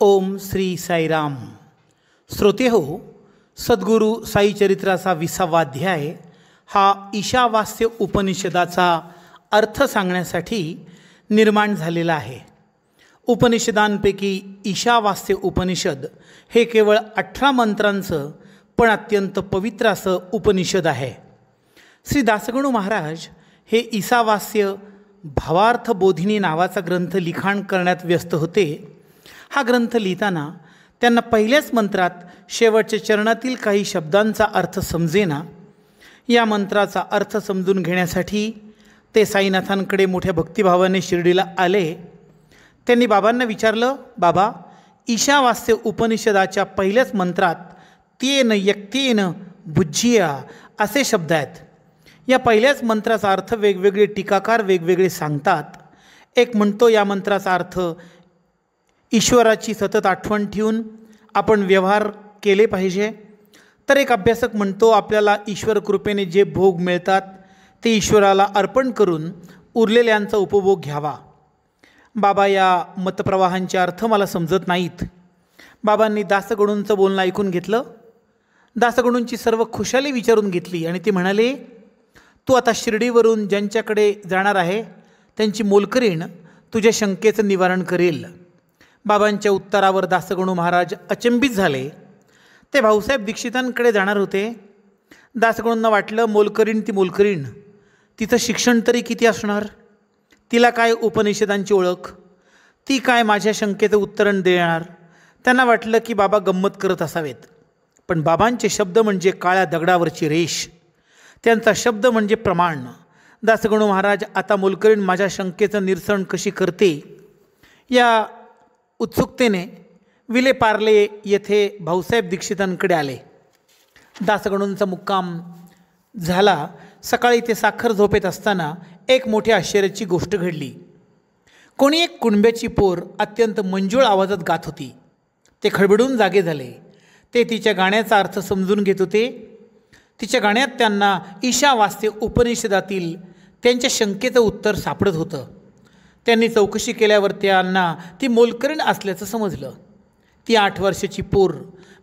ओम श्री साईराम. श्रोते हो, सद्गुरू साई चरित्राचा 20वा अध्याय हा ईशावास्य उपनिषदाचा अर्थ सांगण्यासाठी निर्माण झालेला आहे. उपनिषदांपैकी ईशावास्य उपनिषद हे केवळ 18 मंत्रांचं पण अत्यंत पवित्र असं उपनिषद आहे. श्री दासगणू महाराज हे ईशावास्य भावार्थ बोधिनी नावाचा ग्रंथ लिखाण करण्यात व्यस्त होते. हा ग्रंथ लिहिताना त्यांना पहिल्याच मंत्रात शेवटच्या चरणातील काही शब्दांचा अर्थ समजेना. या मंत्राचा अर्थ समजून घेण्यासाठी ते साईनाथांकडे मोठ्या भक्तिभावाने शिर्डीला आले. त्यांनी बाबांना विचारलं, बाबा, ईशावास्य उपनिषदाच्या पहिल्याच मंत्रात तेन यक्तेन बुज्जिया असे शब्द आहेत. या पहिल्याच मंत्राचा अर्थ वेगवेगळे टीकाकार वेगवेगळे सांगतात. एक म्हणतो या मंत्राचा अर्थ ईश्वराची सतत आठवण ठेवून आपण व्यवहार केले पाहिजे. तर एक अभ्यासक म्हणतो आपल्याला ईश्वर कृपेने जे भोग मिळतात ते ईश्वराला अर्पण करून उरलेल्यांचा उपभोग घ्यावा. बाबा, या मतप्रवाहांचे अर्थ मला समजत नाहीत. बाबांनी दासगणूंचं बोलणं ऐकून घेतलं. दासगणूंची सर्व खुशाली विचारून घेतली आणि ते म्हणाले, तू आता शिर्डीवरून ज्यांच्याकडे जाणार आहे त्यांची मोलकरीण तुझ्या शंकेचं निवारण करेल. बाबांच्या उत्तरावर दासगणू महाराज अचंबित झाले. ते भाऊसाहेब दीक्षितांकडे जाणार होते. दासगणूंना वाटलं, मोलकरीण ती मोलकरीण, तिचं शिक्षण तरी किती असणार, तिला काय उपनिषदांची ओळख, ती काय माझ्या शंकेचं उत्तरण देणार. त्यांना वाटलं की बाबा गंमत करत असावेत. पण बाबांचे शब्द म्हणजे काळ्या दगडावरची रेष, त्यांचा शब्द म्हणजे प्रमाण. दासगणू महाराज आता मोलकरीण माझ्या शंकेचं निरसन कशी करते या उत्सुकतेने विले पार्ले येथे भाऊसाहेब दीक्षितांकडे आले. दासगणूंचा मुक्काम झाला. सकाळी ते साखर झोपेत असताना एक मोठ्या आश्चर्याची गोष्ट घडली. कोणी एक कुणब्याची पोर अत्यंत मंजूळ आवाजात गात होती. ते खडबडून जागे झाले. ते तिच्या गाण्याचा अर्थ समजून घेत होते. तिच्या गाण्यात त्यांना ईशावास्य उपनिषदातील त्यांच्या शंकेचं उत्तर सापडत होतं. त्यांनी चौकशी केल्यावर त्यांना ती मोलकरीण असल्याचं समजलं. ती 8 वर्षाची पोर,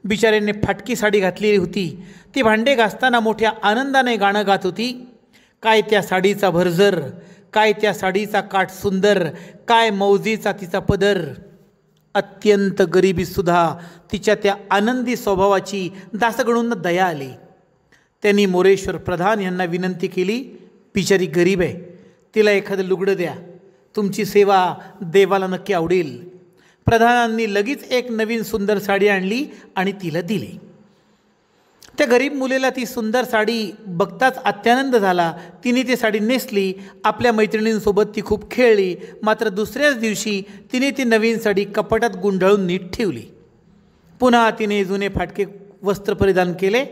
बिचाऱ्याने फाटकी साडी घातलेली होती. ती भांडे घासताना मोठ्या आनंदाने गाणं गात होती. काय त्या साडीचा भरजर, काय त्या साडीचा काठ सुंदर, काय मौजीचा तिचा पदर. अत्यंत गरिबीसुद्धा तिच्या त्या आनंदी स्वभावाची दासगणूंना दया आली. त्यांनी मोरेश्वर प्रधान यांना विनंती केली, बिचारी गरीब आहे, तिला एखादं लुगडं द्या, तुमची सेवा देवाला नक्की आवडेल. प्रधानांनी लगेच एक नवीन सुंदर साडी आणली आणि तिला दिली. त्या गरीब मुलीला ती सुंदर साडी बघताच अत्यानंद झाला. तिने ती साडी नेसली. आपल्या मैत्रिणींसोबत ती खूप खेळली. मात्र दुसऱ्याच दिवशी तिने ती नवीन साडी कपाटात गुंडाळून नीट ठेवली. पुन्हा तिने जुने फाटके वस्त्र परिधान केले.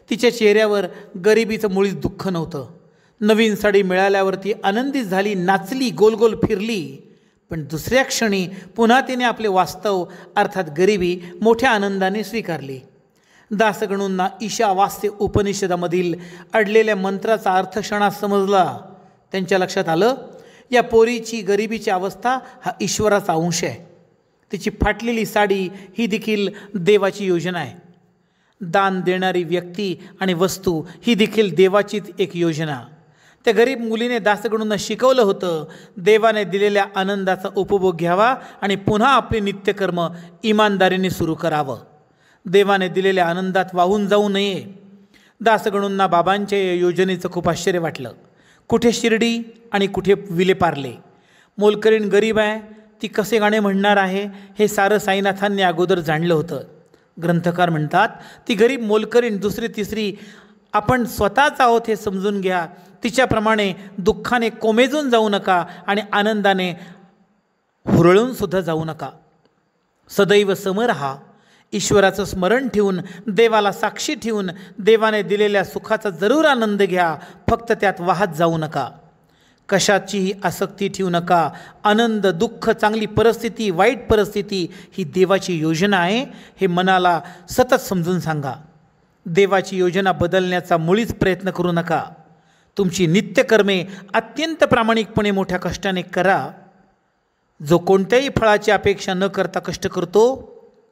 तिच्या चेहऱ्यावर गरिबीचं मुळीच दुःख नव्हतं. नवीन साडी मिळाल्यावर ती आनंदित झाली, नाचली, गोल गोल फिरली. पण दुसऱ्या क्षणी पुन्हा तिने आपले वास्तव अर्थात गरिबी मोठ्या आनंदाने स्वीकारली. दासगणूंना ईशावास्य उपनिषदामधील अडलेल्या मंत्राचा अर्थ क्षणात समजला. त्यांच्या लक्षात आलं, या पोरीची गरिबीची अवस्था हा ईश्वराचा अंश आहे. तिची फाटलेली साडी ही देखील देवाची योजना आहे. दान देणारी व्यक्ती आणि वस्तू ही देखील देवाचीच एक योजना. त्या गरीब मुलीने दासगणूंना शिकवलं होतं, देवाने दिलेल्या आनंदाचा उपभोग घ्यावा आणि पुन्हा आपले नित्यकर्म इमानदारीने सुरू करावं. देवाने दिलेल्या आनंदात वाहून जाऊ नये. दासगणूंना बाबांच्या या योजनेचं खूप आश्चर्य वाटलं. कुठे शिर्डी आणि कुठे विलेपार्ले. मोलकरीण गरीब आहे, ती कसे गाणे म्हणणार आहे हे सारं साईनाथांनी अगोदर जाणलं होतं. ग्रंथकार म्हणतात, ती गरीब मोलकरीण दुसरी तिसरी आपण स्वतःच आहोत हे समजून घ्या. तिच्याप्रमाणे दुःखाने कोमेजून जाऊ नका आणि आनंदाने हुरळून सुद्धा जाऊ नका. सदैव सम रहा. ईश्वराचं स्मरण ठेवून, देवाला साक्षी ठेवून देवाने दिलेल्या सुखाचा जरूर आनंद घ्या. फक्त त्यात वाहत जाऊ नका. कशाचीही आसक्ती ठेवू नका. आनंद, दुःख, चांगली परिस्थिती, वाईट परिस्थिती ही देवाची योजना आहे हे मनाला सतत समजून सांगा. देवाची योजना बदलण्याचा मुळीच प्रयत्न करू नका. तुमची नित्यकर्मे अत्यंत प्रामाणिकपणे मोठ्या कष्टाने करा. जो कोणत्याही फळाची अपेक्षा न करता कष्ट करतो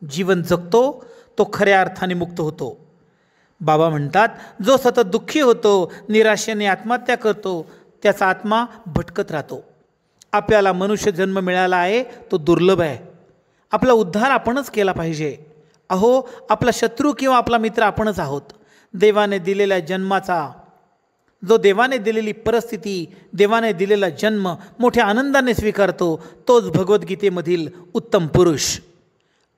जीवन जगतो तो खऱ्या अर्थाने मुक्त होतो. बाबा म्हणतात, जो सतत दुःखी होतो, निराशेने आत्महत्या करतो, त्याचा आत्मा भटकत राहतो. आपल्याला मनुष्य जन्म मिळाला आहे तो दुर्लभ आहे. आपला उद्धार आपणच केला पाहिजे. अहो, आपला शत्रू किंवा आपला मित्र आपणच आहोत. देवाने दिलेल्या जन्माचा, जो देवाने दिलेली परिस्थिती, देवाने दिलेला जन्म मोठ्या आनंदाने स्वीकारतो, तोच भगवद्गीतेमधील उत्तम पुरुष.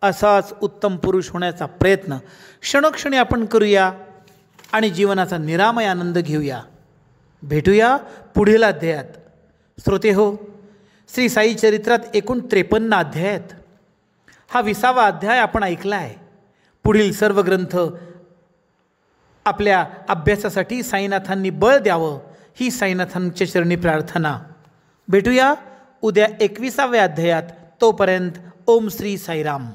असाच उत्तम पुरुष होण्याचा प्रयत्न क्षणोक्षणी आपण करूया आणि जीवनाचा निरामय आनंद घेऊया. भेटूया पुढील अध्यायात. श्रोते हो, श्री साई चरित्रात एकूण 53 अध्याय आहेत. हा 20वा अध्याय आपण ऐकला आहे. पुढील सर्व ग्रंथ आपल्या अभ्यासासाठी साईनाथांनी बळ द्यावं ही साईनाथांच्या चरणी प्रार्थना. भेटूया उद्या 21व्या अध्यायात. तोपर्यंत ओम श्री साईराम.